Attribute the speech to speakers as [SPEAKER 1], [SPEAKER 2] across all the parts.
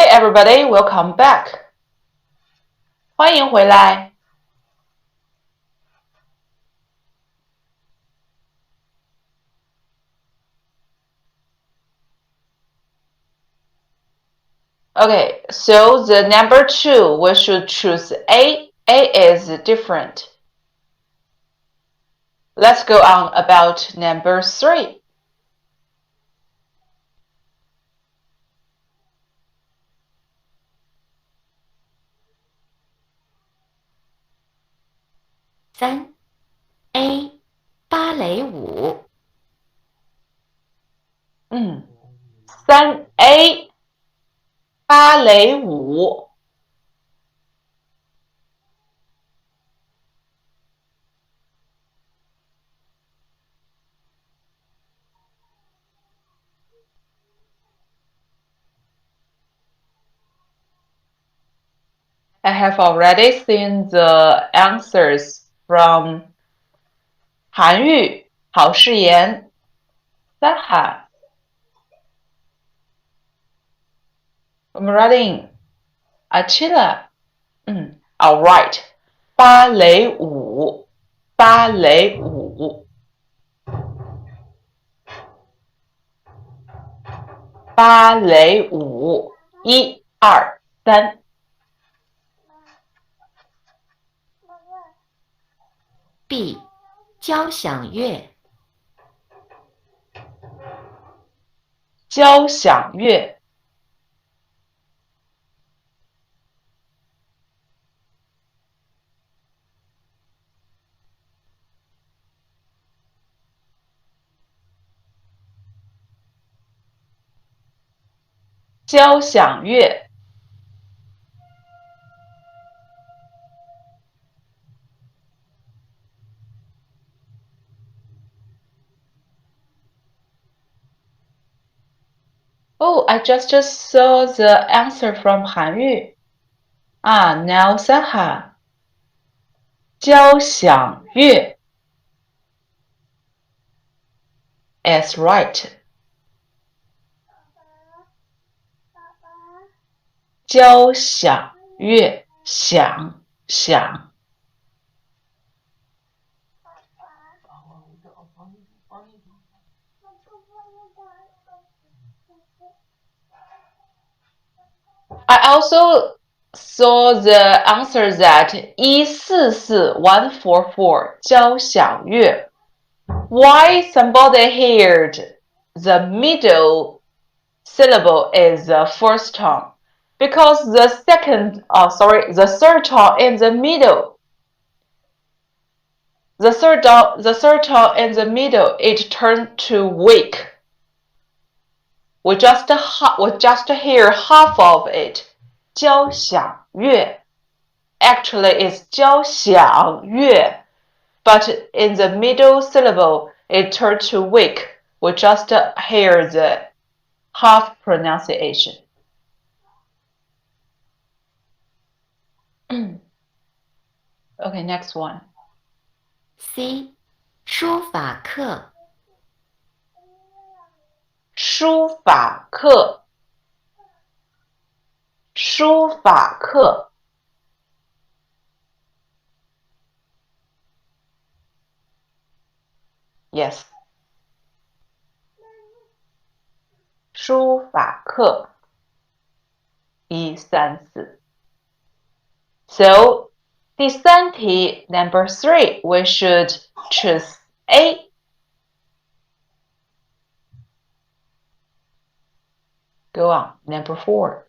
[SPEAKER 1] Hi everybody, welcome back. 欢迎回来。Okay, so the number 2, we should choose A. A is different. Let's go on about number 3.
[SPEAKER 2] A 芭蕾舞。
[SPEAKER 1] 3A 芭蕾舞。I have already seen the answers from 韩愈、郝世言、Saha. I'm ready. Achilla. Alright. 芭蕾舞，芭蕾舞，芭蕾舞，一二三。
[SPEAKER 2] B 交响乐。
[SPEAKER 1] 交响乐。交响乐。Oh, I just saw the answer from 韩愈。now Saha. 交响乐 is right. 交响乐，响响。I also saw the answer that 144144 交响乐. Why somebody heard the middle syllable is the first tone? Because the third tone in the middle. The third tone in the middle, it turned to weak. We just hear half of it. 交响乐 actually is 交响乐, but in the middle syllable, it turned to weak. We just hear the half pronunciation. Okay, next one.
[SPEAKER 2] C 书法课。
[SPEAKER 1] 书法课，书法课。Yes. 书法课，一三四。So, 第三题 number 3, we should choose A. Go on, number 4.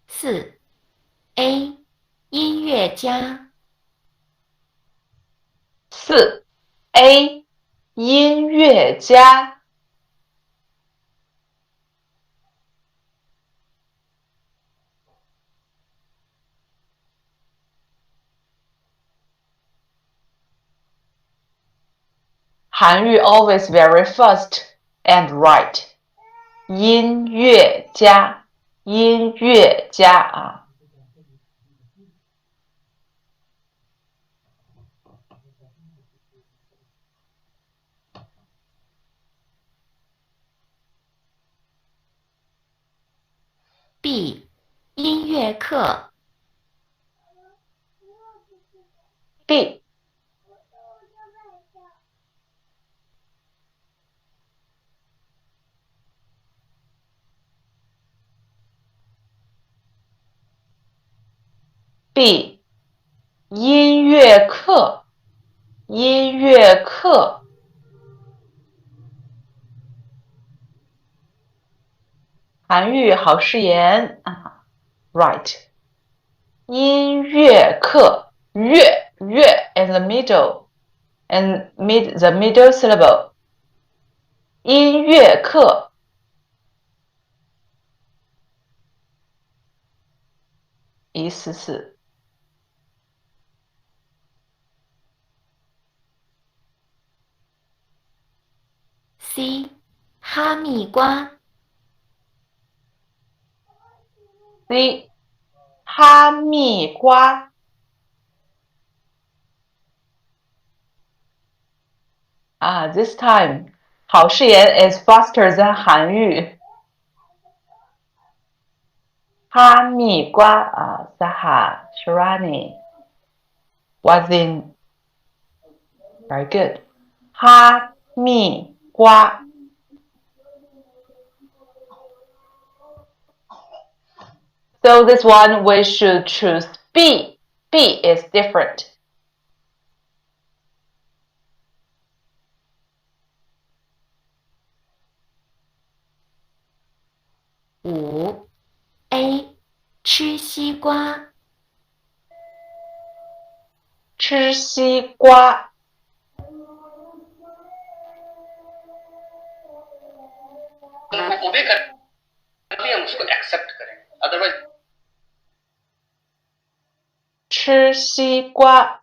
[SPEAKER 2] 4 A 音乐家。
[SPEAKER 1] 4A 音乐家。韩愈 always very fast and right. 音乐家，音乐家啊。
[SPEAKER 2] B. 音乐课
[SPEAKER 1] B. B. 音乐课，音乐课。韩语好诗言啊 ，right。音乐课，乐 in the middle and the middle syllable。音乐课144。
[SPEAKER 2] C. 哈密瓜
[SPEAKER 1] C. 哈密瓜。This time 好诗言 is faster than 韩语。哈密瓜Saha Sharani was in very good. 哈密瓜。So this one we should choose B. B is different.
[SPEAKER 2] 5. A. 吃西瓜
[SPEAKER 1] 吃西瓜。
[SPEAKER 3] ओबे करते हम उसको accept करें otherwise
[SPEAKER 1] 吃西瓜。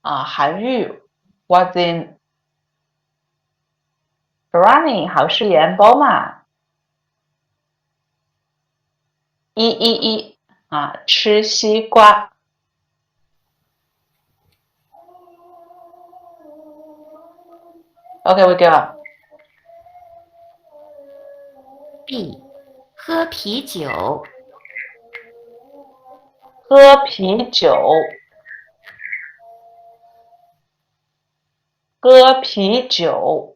[SPEAKER 1] 韩语 was in running 好诗言 Boma 111吃西瓜。Okay, we go.
[SPEAKER 2] B. 喝啤酒
[SPEAKER 1] 喝啤酒。喝啤酒。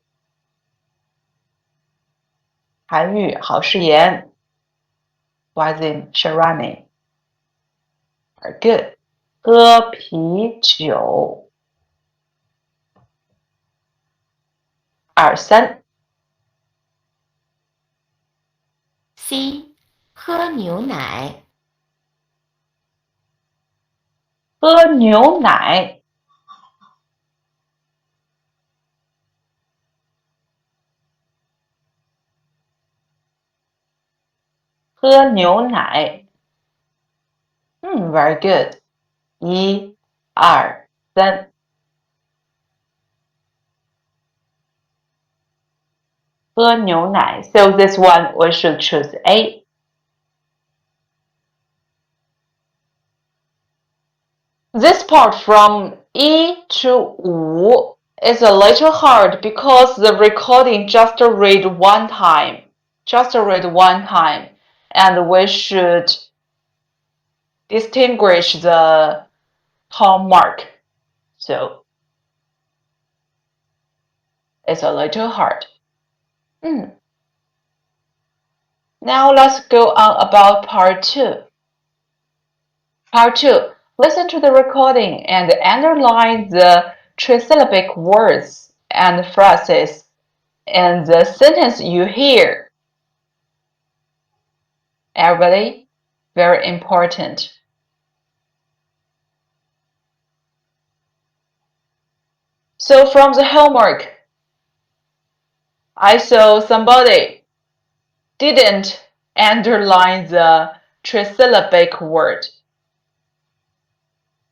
[SPEAKER 1] 韩语好诗言 was in Sharani. Very good. 喝啤酒。2、3。
[SPEAKER 2] C. 喝牛奶
[SPEAKER 1] 喝牛奶。喝牛奶。Very good. 1、2、3。喝牛奶。So this one we should choose A. This part from E to 5 is a little hard because the recording just read one time. Just read one time. And we should distinguish the tone mark. So it's a little hard. Now let's go on about part 2. Part 2. Listen to the recording and underline the trisyllabic words and phrases in the sentence you hear. Everybody, very important. So from the homework, I saw somebody didn't underline the trisyllabic word.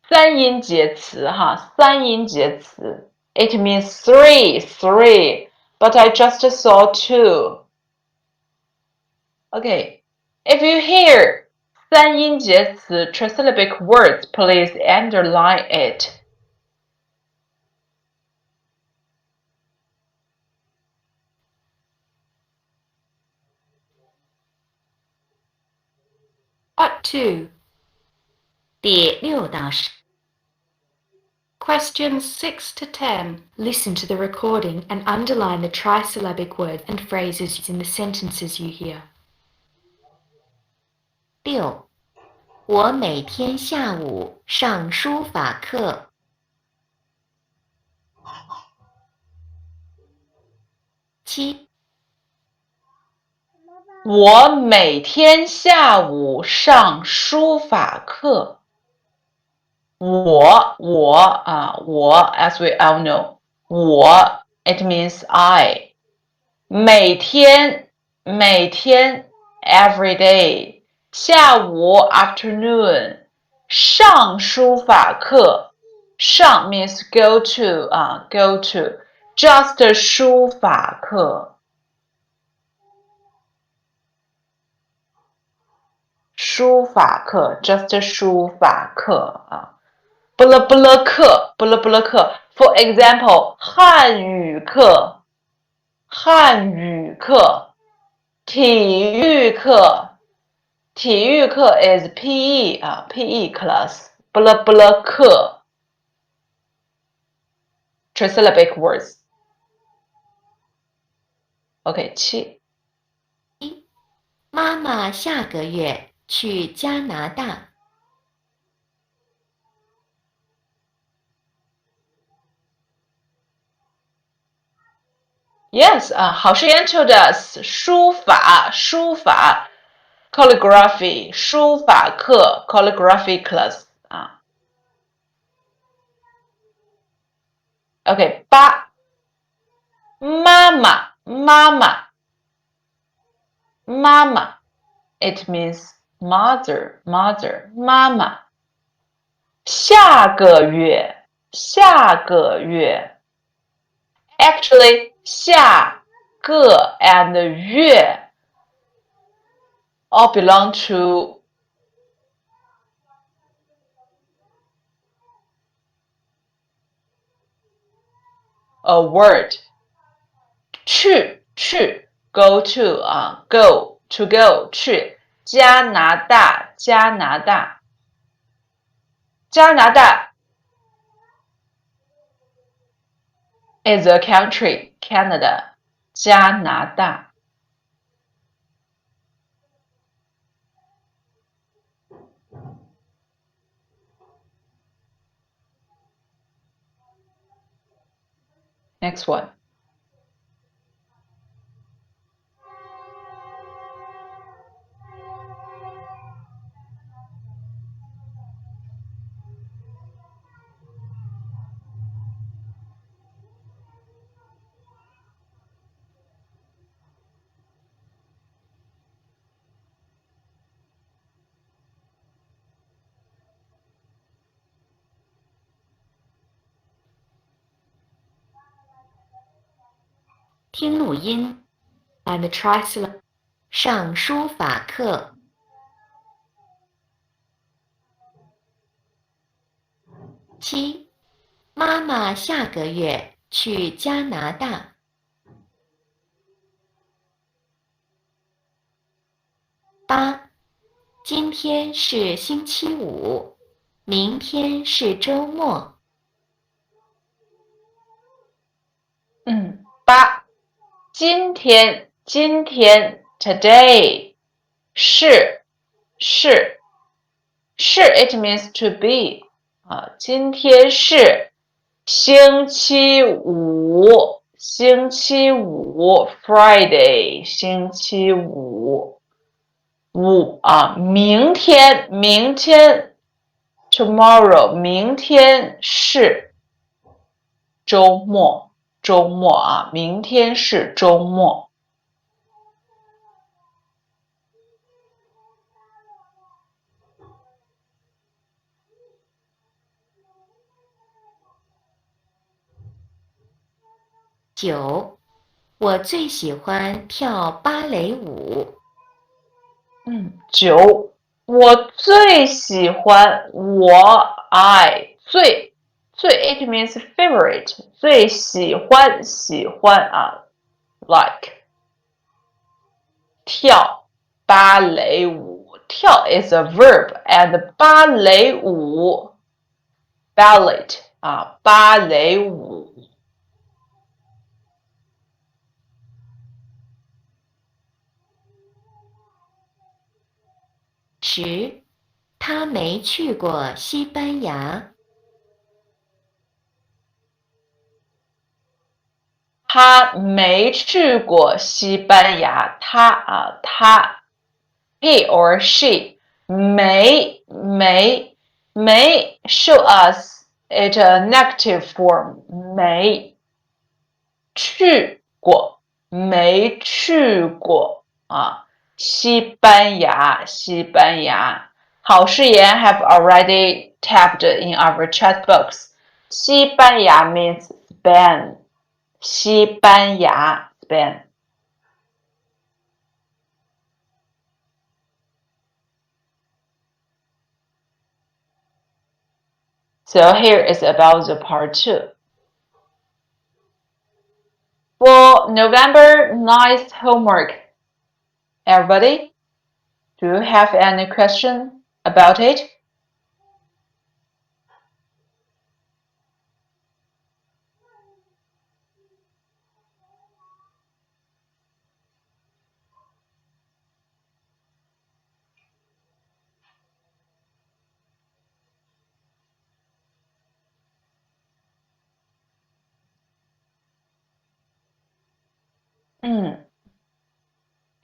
[SPEAKER 1] 三音节词三音节词 It means three, but I just saw 2. Okay, if you hear 三音节词 trisyllabic words, please underline it.
[SPEAKER 2] 2. 第6到10 Questions 6 to 10. Listen to the recording and underline the trisyllabic words and phrases in the sentences you hear. 6. 我每天下午上书法课。7.
[SPEAKER 1] 我每天下午上书法课。我 as we all know, 我 it means I. 每天 every day. 下午 afternoon. 上书法课。上 means go to. Just 书法课。书法课 just 书法课啊。不了课 For example, 汉语课体育课 is PE PE class 不了课 trisyllabic words OK 7
[SPEAKER 2] 妈妈下个月去加拿大。
[SPEAKER 1] Yes, 郝诗妍 told us 书法 calligraphy 书法课 calligraphy class OK 8妈妈 it means mother 妈妈下个月 actually 下个 and 月 all belong to a word 去 go to go to go 去加拿大is a country Canada 加拿大Next one.
[SPEAKER 2] 听录音 and the trisyllable 上书法课。7. 妈妈下个月去加拿大。8. 今天是星期五，明天是周末。
[SPEAKER 1] 8今天 today 是 it means to be 今天是星期五 Friday 星期五明天 tomorrow 明天是周末明天是周末。
[SPEAKER 2] 9. 我最喜欢跳芭蕾舞。
[SPEAKER 1] 9我最喜欢最 it means favorite 最喜欢like 跳芭蕾舞跳 is a verb and 芭蕾舞 ballet 芭蕾舞。
[SPEAKER 2] 10. 他没去过西班牙。
[SPEAKER 1] 他没去过西班牙。他 he or she may show us it a negative form 没去过没去过西班牙。好誓言 have already tapped in our chat box. 西班牙 means Spain. 西班牙 Spain. So here is about the part 2. For November 9th homework, everybody, do you have any question about it?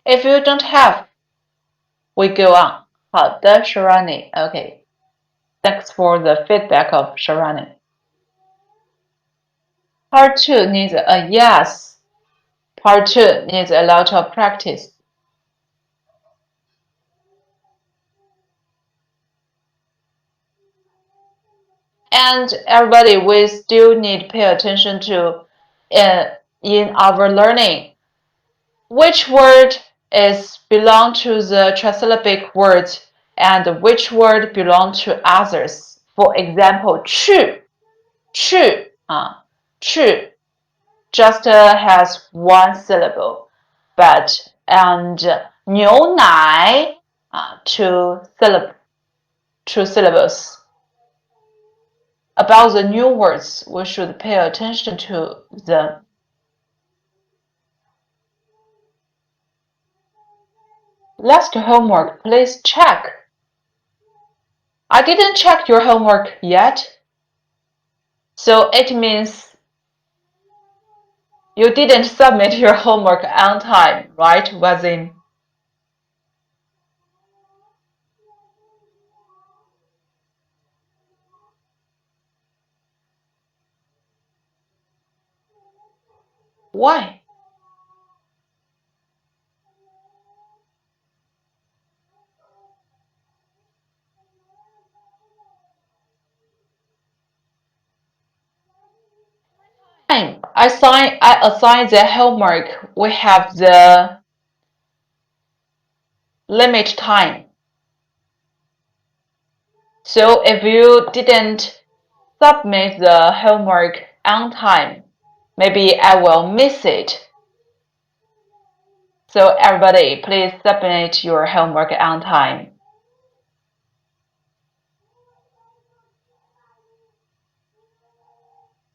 [SPEAKER 1] If you don't have, we go on. 好的 Sharani. Okay. Thanks for the feedback of Sharani. Part 2 needs a yes. Part 2 needs a lot of practice. And everybody, we still need to pay attention to in our learning. Which word is belong to the trisyllabic words and which word belong to others? For example, 去just has one syllable, but and 牛奶two syllables. About the new words, we should pay attention to them. Last homework, please check. I didn't check your homework yet. So it means you didn't submit your homework on time, right, Wazim? Why? I assign the homework. We have the limit time. So if you didn't submit the homework on time, maybe I will miss it. So everybody, please submit your homework on time.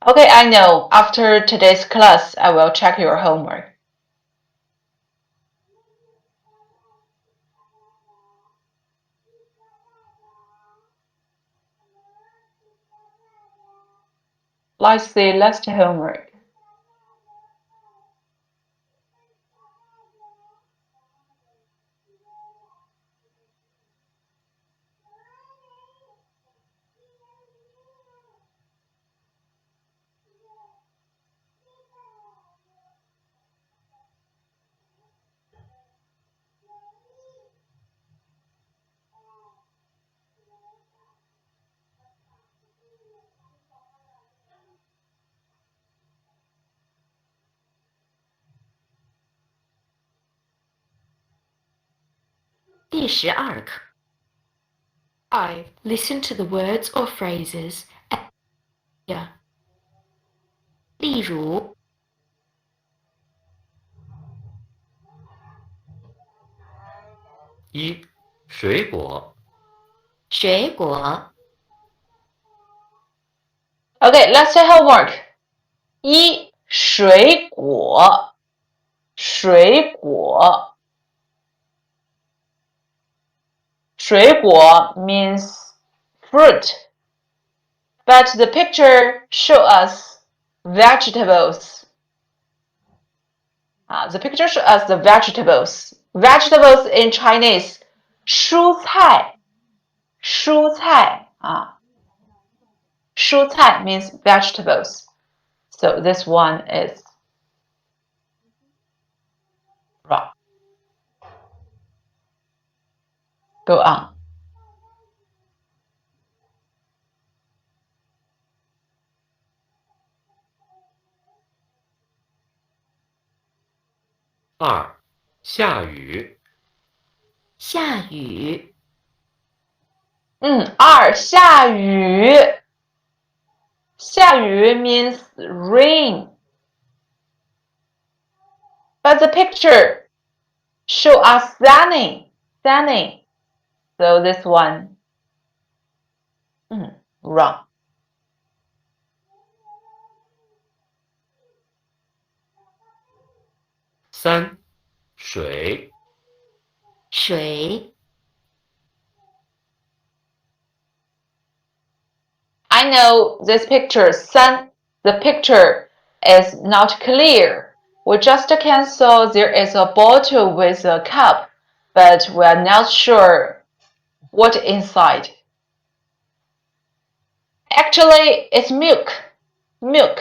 [SPEAKER 1] Okay, I know. After today's class, I will check your homework. Let's see last homework.
[SPEAKER 2] 第12课 5. Listen to the words or phrases and hear. 例如
[SPEAKER 4] 一水果，
[SPEAKER 2] 水果
[SPEAKER 1] Okay, let's take homework. 一水果，水果，水果 means fruit, but the picture show us vegetables. The picture show us the vegetables. Vegetables in Chinese, 蔬菜，蔬菜蔬菜 means vegetables. So this one is wrong. Go on.
[SPEAKER 4] 2. 下雨，
[SPEAKER 2] 下雨
[SPEAKER 1] 二下雨，下雨 means rain. But the picture show us sunny, sunny. So this one, wrong.
[SPEAKER 4] 3. 水，
[SPEAKER 2] 水
[SPEAKER 1] I know this picture, sun, the picture is not clear. We just can saw there is a bottle with a cup, but we are not sure what inside. Actually, it's milk, milk.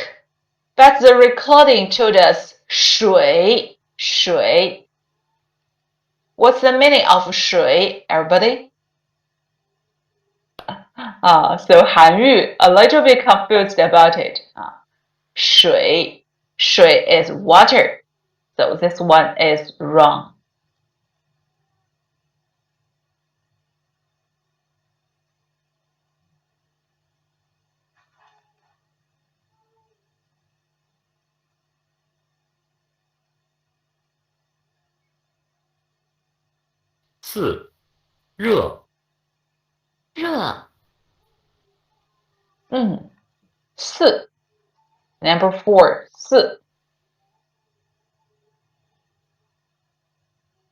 [SPEAKER 1] But the recording told us 水, 水. What's the meaning of 水, everybody? So Han Yu a little bit confused about it. 水, 水 is water. So this one is wrong.
[SPEAKER 4] 4. 热，
[SPEAKER 2] 热
[SPEAKER 1] 4. Number 4. 4.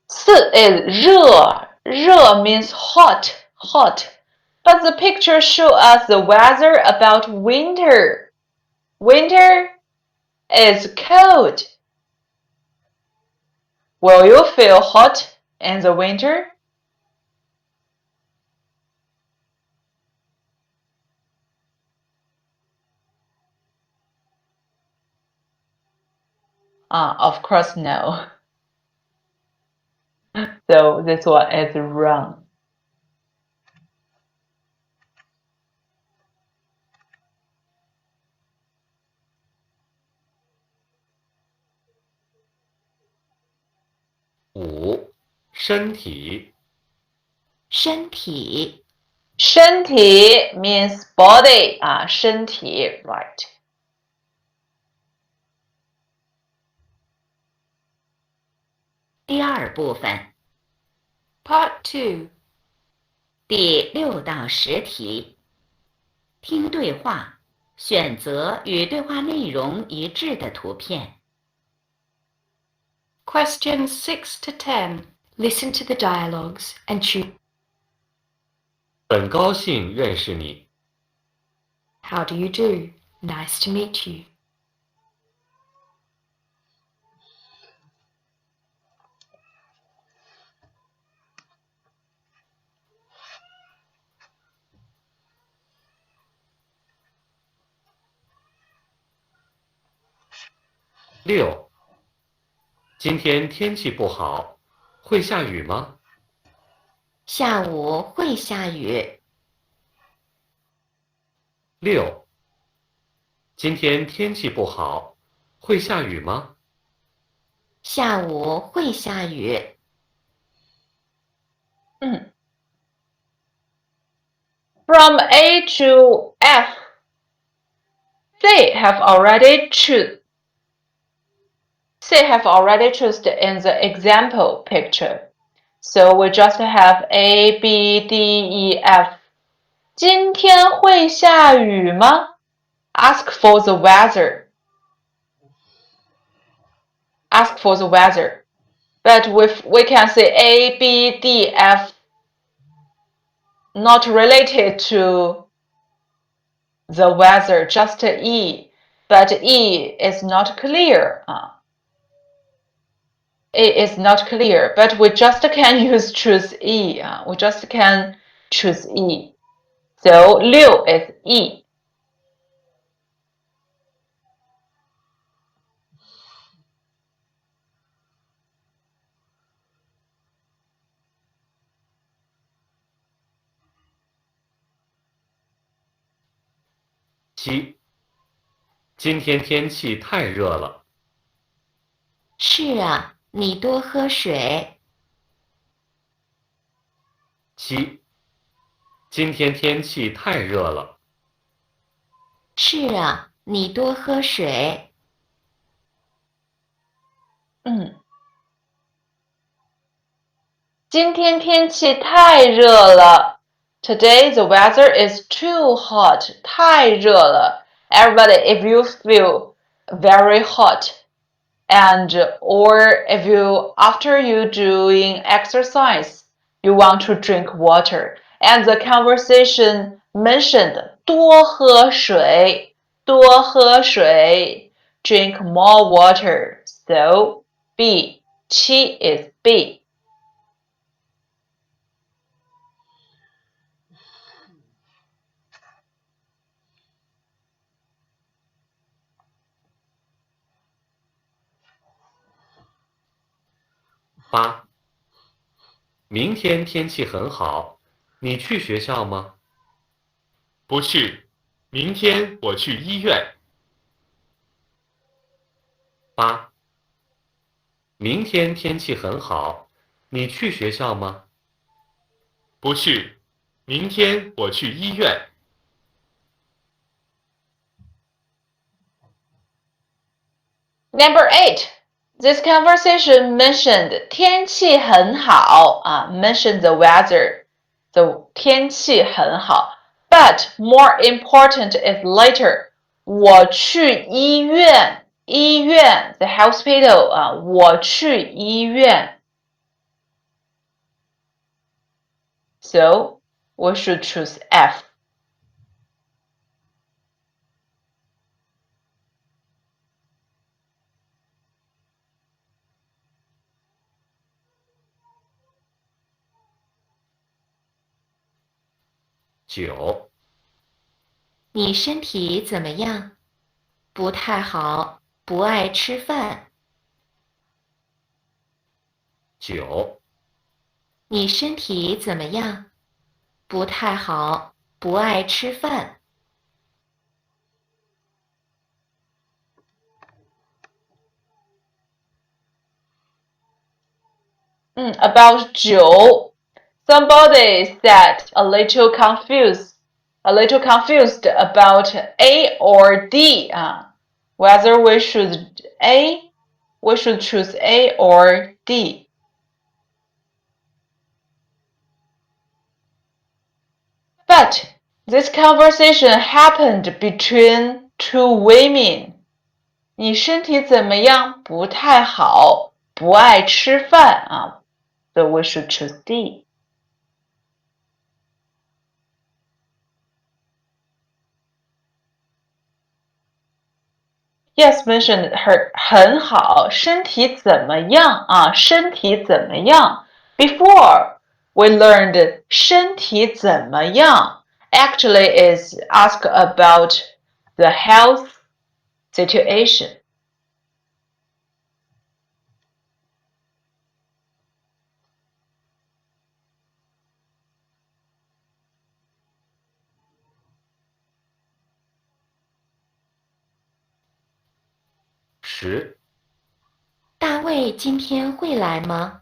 [SPEAKER 1] 4 is 热. 热 means hot, hot. But the picture show us the weather about winter. Winter is cold. Will you feel hot in the winter? Of course no. So this one is wrong.
[SPEAKER 4] 5. 身体，
[SPEAKER 2] 身体
[SPEAKER 1] 身体 means body 身体 right.
[SPEAKER 2] 第二部分 Part 2第6到10题听对话，选择与对话内容一致的图片。Questions 6 to 10. Listen to the dialogues and choose.
[SPEAKER 4] 很高兴认识你。
[SPEAKER 2] How do you do? Nice to meet you.
[SPEAKER 4] 6. 今天天气不好，会下雨吗？
[SPEAKER 2] 下午会下雨。
[SPEAKER 4] 6. 今天天气不好，会下雨吗？
[SPEAKER 2] 下午会下雨。
[SPEAKER 1] From A to F, they have already chosen in the example picture. So we just have A, B, D, E, F. 今天会下雨吗？ Ask for the weather. Ask for the weather. But we can say A, B, D, F not related to the weather, just E. But E is not clear. It is not clear, but we just can choose E. We just can choose E. So 6 is E.
[SPEAKER 4] 7. 今天天气太热了。
[SPEAKER 2] 是啊，你多喝水。
[SPEAKER 4] 7. 今天天气太热了。
[SPEAKER 2] 是啊，你多喝水。
[SPEAKER 1] 今天天气太热了。Today the weather is too hot. 太热了。Everybody, if you feel very hot, and or if you after you doing exercise, you want to drink water, and the conversation mentioned 多喝水，多喝水 drink more water. So B, 7 is B.
[SPEAKER 4] 8. 明天天气很好，你去学校吗？
[SPEAKER 5] 不去，明天我去医院。
[SPEAKER 4] 8. 明天天气很好，你去学校吗？
[SPEAKER 5] 不去，明天我去医院。
[SPEAKER 1] Number 8. This conversation mentioned 天气很好mentioned the weather. The 天气很好 But more important is later. 我去医院，医院 the hospital 我去医院。So we should choose F.
[SPEAKER 4] 9.
[SPEAKER 2] 你身体怎么样？不太好，不爱吃饭。
[SPEAKER 4] 9.
[SPEAKER 2] 你身体怎么样？不太好，不爱吃饭。
[SPEAKER 1] About 9. Somebody said a little confused about A or D. Whether we should choose A or D. But this conversation happened between two women. 你身体怎么样？不太好，不爱吃饭So we should choose D. Yes, mentioned her 很好，身体怎么样身体怎么样 Before we learned 身体怎么样 actually is ask about the health situation.
[SPEAKER 4] 10.
[SPEAKER 2] 大卫今天会来吗？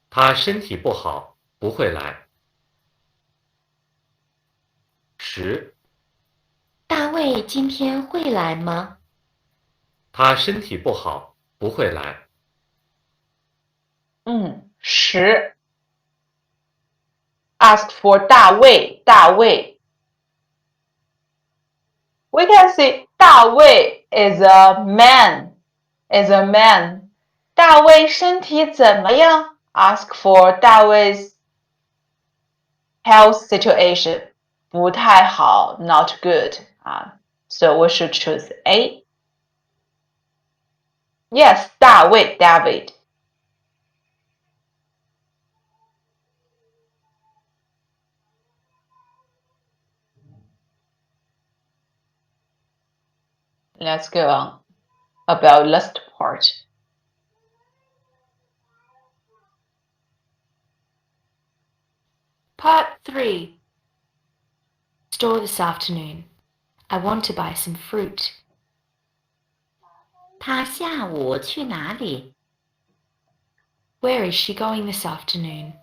[SPEAKER 4] 他身体不好，不会来。10.
[SPEAKER 2] 大卫今天会来吗？
[SPEAKER 4] 他身体不好，不会来。
[SPEAKER 1] 10 ask for 大卫 We can see 大卫 is a man 大卫身体怎么样 ask for 大卫 health situation 不太好 not good So we should choose A. Yes, 大卫 David. Let's go on about last part.
[SPEAKER 6] Part 3. Store this afternoon. I want to buy some fruit.
[SPEAKER 2] 他下午去哪里？
[SPEAKER 6] Where is she going this afternoon?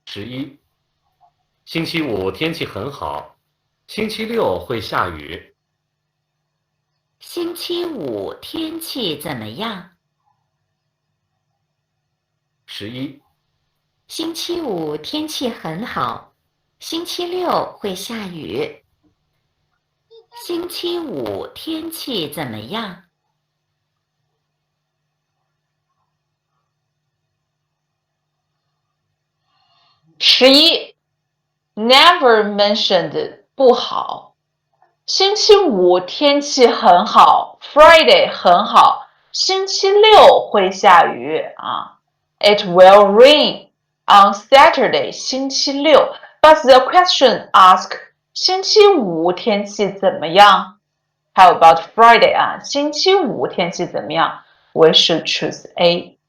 [SPEAKER 4] 11. 星期五天气很好，星期六会下雨。
[SPEAKER 2] 星期五天气怎么样？
[SPEAKER 4] 11.
[SPEAKER 2] 星期五天气很好，星期六会下雨。星期五天气怎么样？
[SPEAKER 1] 11 never mentioned 不好。星期五天气很好 Friday 很好，星期六会下雨It will rain on Saturday 星期六 But the question asks 星期五天气怎么样 How about Friday 星期五天气怎么样 We should choose A.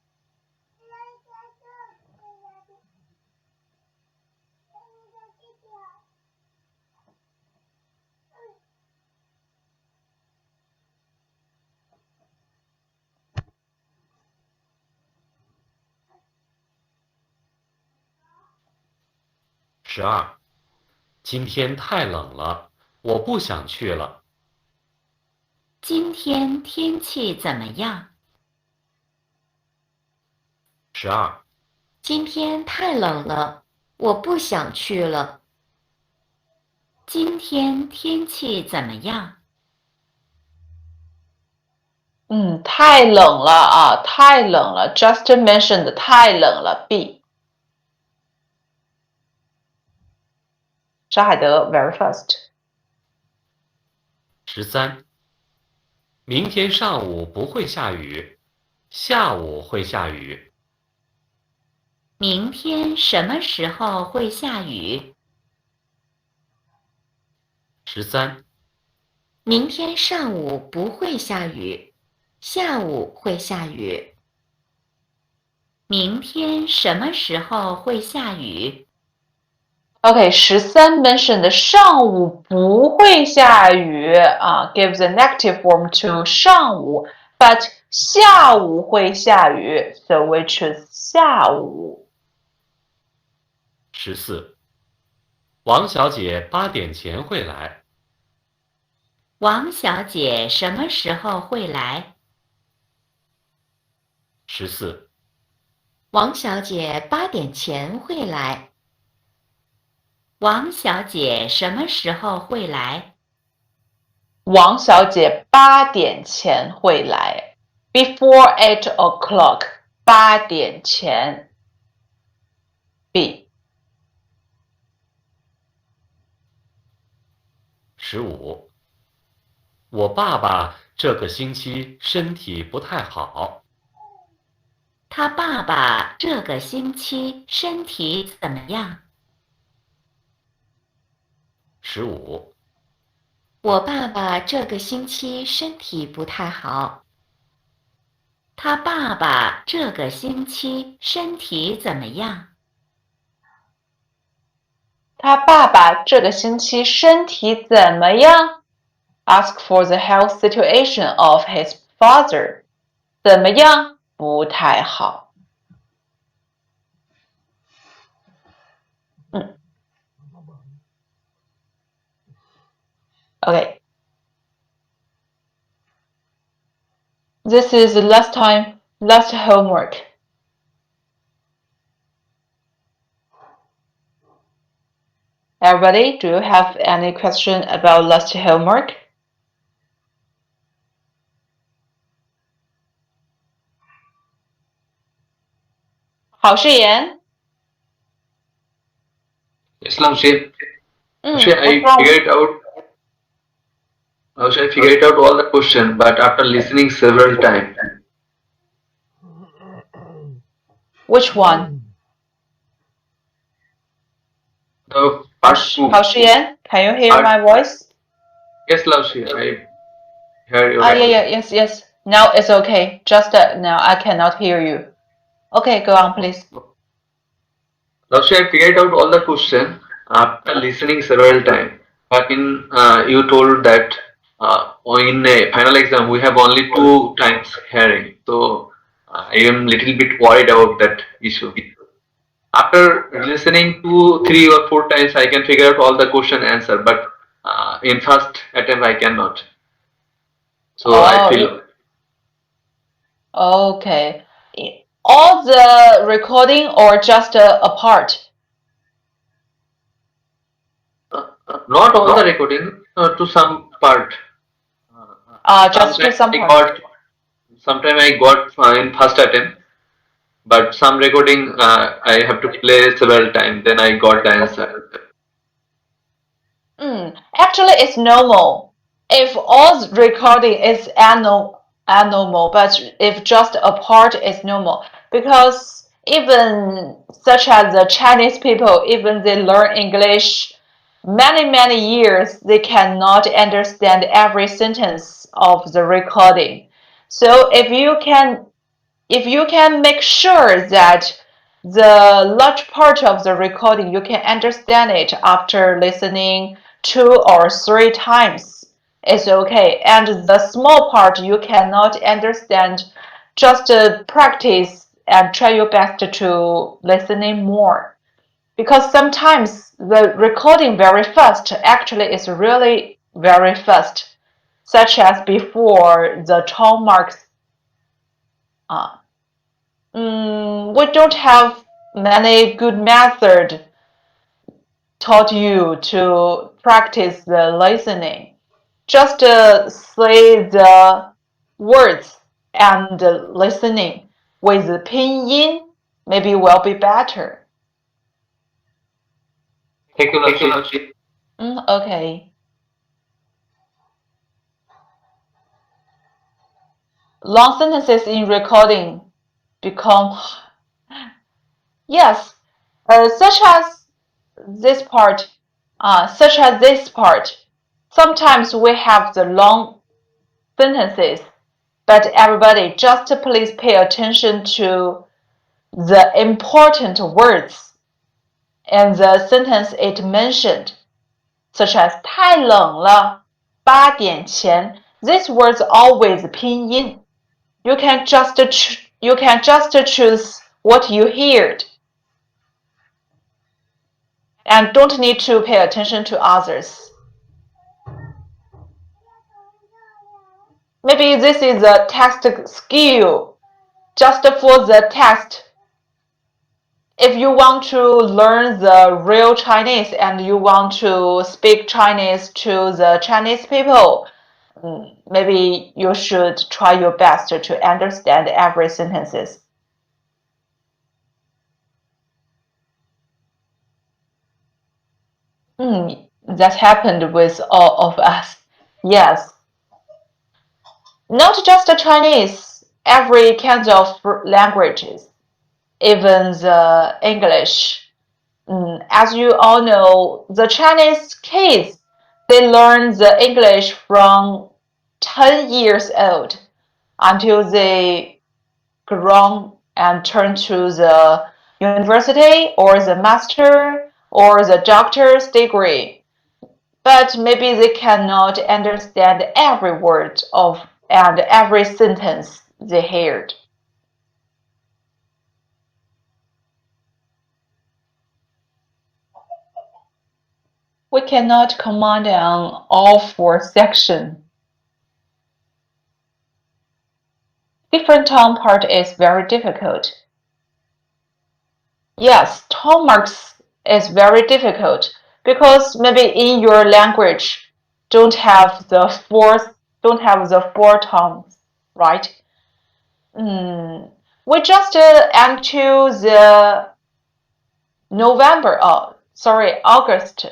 [SPEAKER 4] 12. 今天太冷了，我不想去了。
[SPEAKER 2] 今天天气怎么样？
[SPEAKER 4] 12.
[SPEAKER 6] 今天太冷了，我不想去了。
[SPEAKER 2] 今天天气怎么样？
[SPEAKER 1] 太冷了太冷了 Just mentioned 太冷了 B. 沙海德 very fast.
[SPEAKER 4] 13. 明天上午不会下雨，下午会下雨。
[SPEAKER 2] 明天什么时候会下雨？
[SPEAKER 4] 13.
[SPEAKER 6] 明天上午不会下雨，下午会下雨。
[SPEAKER 2] 明天什么时候会下雨？
[SPEAKER 1] OK, 13 mentioned 上午不会下雨gives a negative form to 上午 but 下午会下雨 so we choose 下午。
[SPEAKER 4] 14. 王小姐8点前会来。
[SPEAKER 2] 王小姐什么时候会来？
[SPEAKER 4] 14.
[SPEAKER 6] 王小姐8点前会来。
[SPEAKER 2] 王小姐什么时候会来？
[SPEAKER 1] 王小姐8点前会来 before 8 o'clock 8点前 B.
[SPEAKER 4] 15. 我爸爸这个星期身体不太好。
[SPEAKER 2] 他爸爸这个星期身体怎么样？
[SPEAKER 4] 15.
[SPEAKER 6] 我爸爸这个星期身体不太好。
[SPEAKER 2] 他爸爸这个星期身体怎么样？
[SPEAKER 1] 他爸爸这个星期身体怎么样 Ask for the health situation of his father. 怎么样？不太好。Okay. This is the last homework. Everybody, do you have any question about last homework? Yes,
[SPEAKER 7] Lamshi,
[SPEAKER 1] what's wrong?
[SPEAKER 7] I figured out all the question, but after listening several times,
[SPEAKER 1] Which one?
[SPEAKER 7] the part two.
[SPEAKER 1] Can you hear
[SPEAKER 7] Part,
[SPEAKER 1] my voice?
[SPEAKER 7] yes, Lamshi, I heard you
[SPEAKER 1] Yeah,
[SPEAKER 7] right.
[SPEAKER 1] yes. Now it's okay. Just now I cannot hear you. Okay, go on, please.
[SPEAKER 7] Lamshi, I figured out all the question after listening several times. But in you told that in a final exam we have only 2 times hearing, so I am little bit worried about that issue. After listening 2, 3 or 4 times, I can figure out all the question answer, but in first attempt I cannot. So I
[SPEAKER 1] Oh,
[SPEAKER 7] feel
[SPEAKER 1] okay. All the recording or just a part?
[SPEAKER 7] not all the recording to some part.
[SPEAKER 1] Just to
[SPEAKER 7] Sometimes
[SPEAKER 1] some
[SPEAKER 7] I
[SPEAKER 1] part.
[SPEAKER 7] got, sometimes I got in first attempt, but some recording I have to play several times. Then I got the answer.
[SPEAKER 1] Actually, it's normal. If all recording is abnormal, but if just a part is normal, because even such as the Chinese people, even they learn English many years, they cannot understand every sentence of the recording. So if you can make sure that the large part of the recording you can understand it after listening 2 or 3 times, it's okay. And the small part you cannot understand, just practice and try your best to listening more. Because sometimes the recording very fast actually is really very fast, such as before the tone marks. Uh, we don't have many good method taught you to practice the listening. Just say the words and listening with the pinyin maybe will be better.
[SPEAKER 7] Thank you, Lamshi.
[SPEAKER 1] Okay. Long sentences in recording become yes, such as this part, such as this part. Sometimes we have the long sentences, but everybody just please pay attention to the important words and the sentence it mentioned, such as 太冷了8点前. These words always pinyin. You can just choose what you heard and don't need to pay attention to others. Maybe this is a test skill just for the test. If you want to learn the real Chinese and you want to speak Chinese to the Chinese people, maybe you should try your best to understand every sentences. That happened with all of us. Yes. Not just Chinese, every kind of languages, even the English. As you all know, the Chinese kids, they learn the English from 10 years old until they grown and turn to the university or the master or the doctor's degree. But maybe they cannot understand every word of and every sentence they heard. We cannot command on all four sections. Different tone part is very difficult. Yes, tone marks is very difficult because maybe in your language don't have the four tones, right? We just until the August,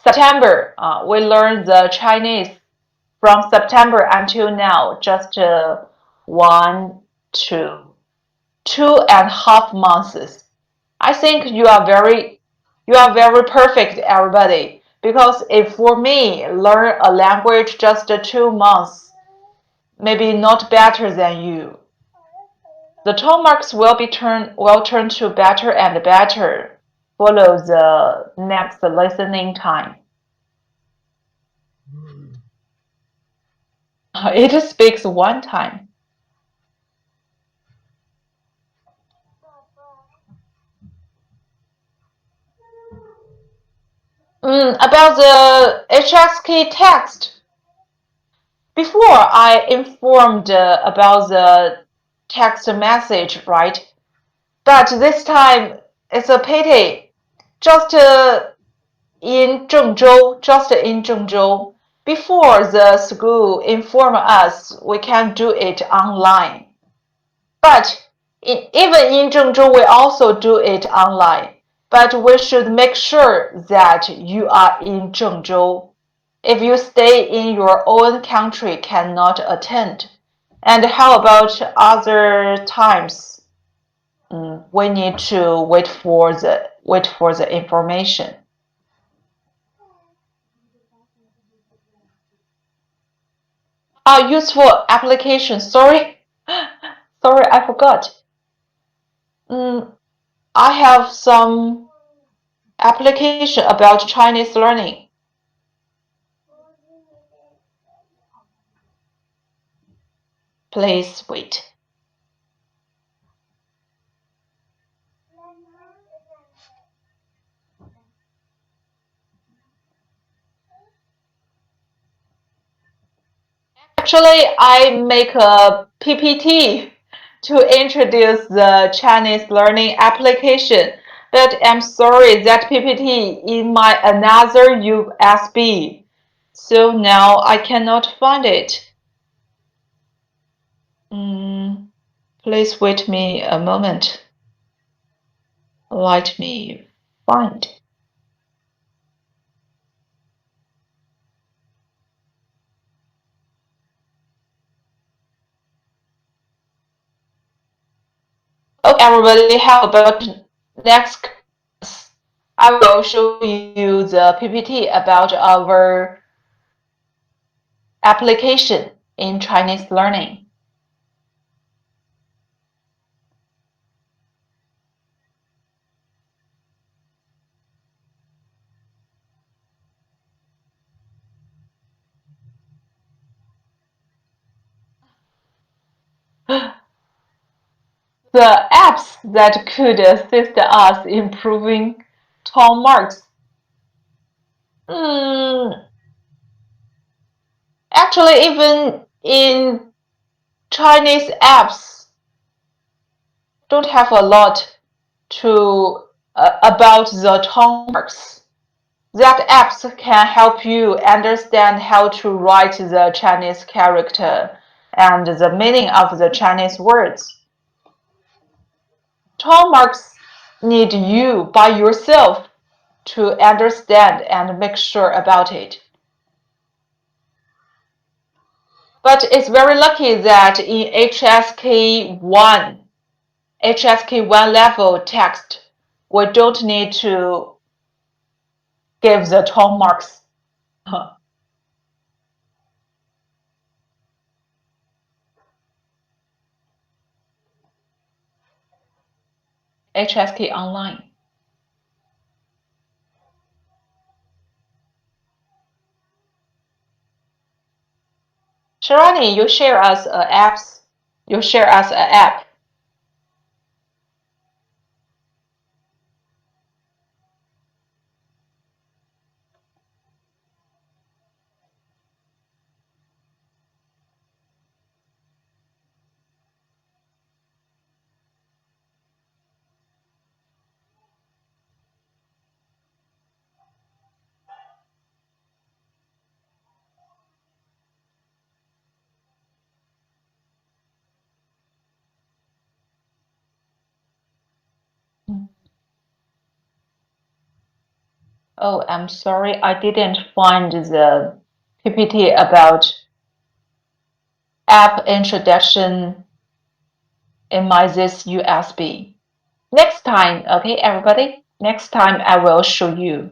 [SPEAKER 1] September. We learned the Chinese from September until now, just 2.5 months. I think you are very perfect, everybody. Because if for me learn a language just 2 months, maybe not better than you. The tone marks will turn to better and better. Follow the next listening time. It speaks one time. About the HSK text. Before I informed about the text message, right? But this time it's a pity. Just in Zhengzhou. Before the school inform us we can do it online. But even in Zhengzhou, we also do it online. But we should make sure that you are in Zhengzhou. If you stay in your own country, cannot attend. And how about other times? We need to wait for the information. Useful application. Sorry, sorry, I forgot. I have some application about Chinese learning. Please wait. Actually, I make a PPT to introduce the Chinese learning application, but I'm sorry that PPT in my another USB. So now I cannot find it. Please wait me a moment. Let me find. Okay, everybody, how about next class? I will show you the PPT about our application in Chinese learning. The apps that could assist us improving tone marks. Actually, even in Chinese apps, don't have a lot to about the tone marks. That apps can help you understand how to write the Chinese character and the meaning of the Chinese words. Tone marks need you by yourself to understand and make sure about it. But it's very lucky that in HSK1 level text, we don't need to give the tone marks. HSK Online. Sharani, you share us apps. You share us an app. Oh, I'm sorry, I didn't find the PPT about app introduction in my this USB. Next time, okay, everybody? Next time I will show you.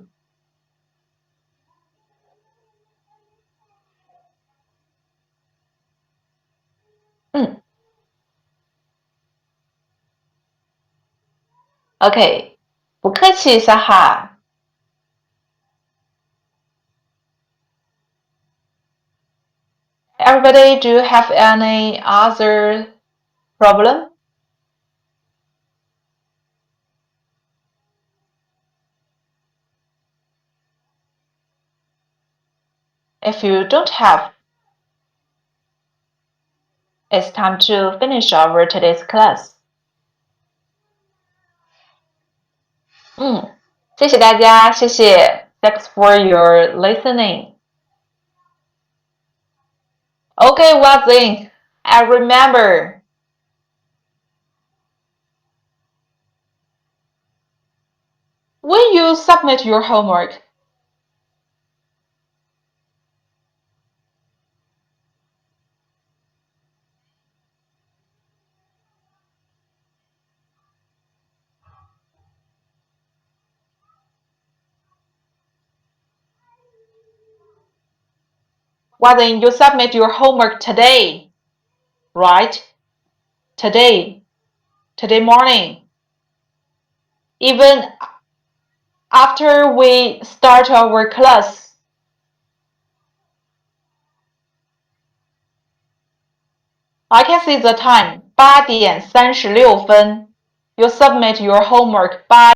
[SPEAKER 1] OK，不客气，撒哈。Everybody, do you have any other problem? If you don't have, it's time to finish our today's class. 谢谢大家，谢谢。Thanks for your listening. Okay, well then, I remember. When you submit your homework, well then you submit your homework today, right? Today morning. Even after we start our class. I can see the time, 8:36. You submit your homework 8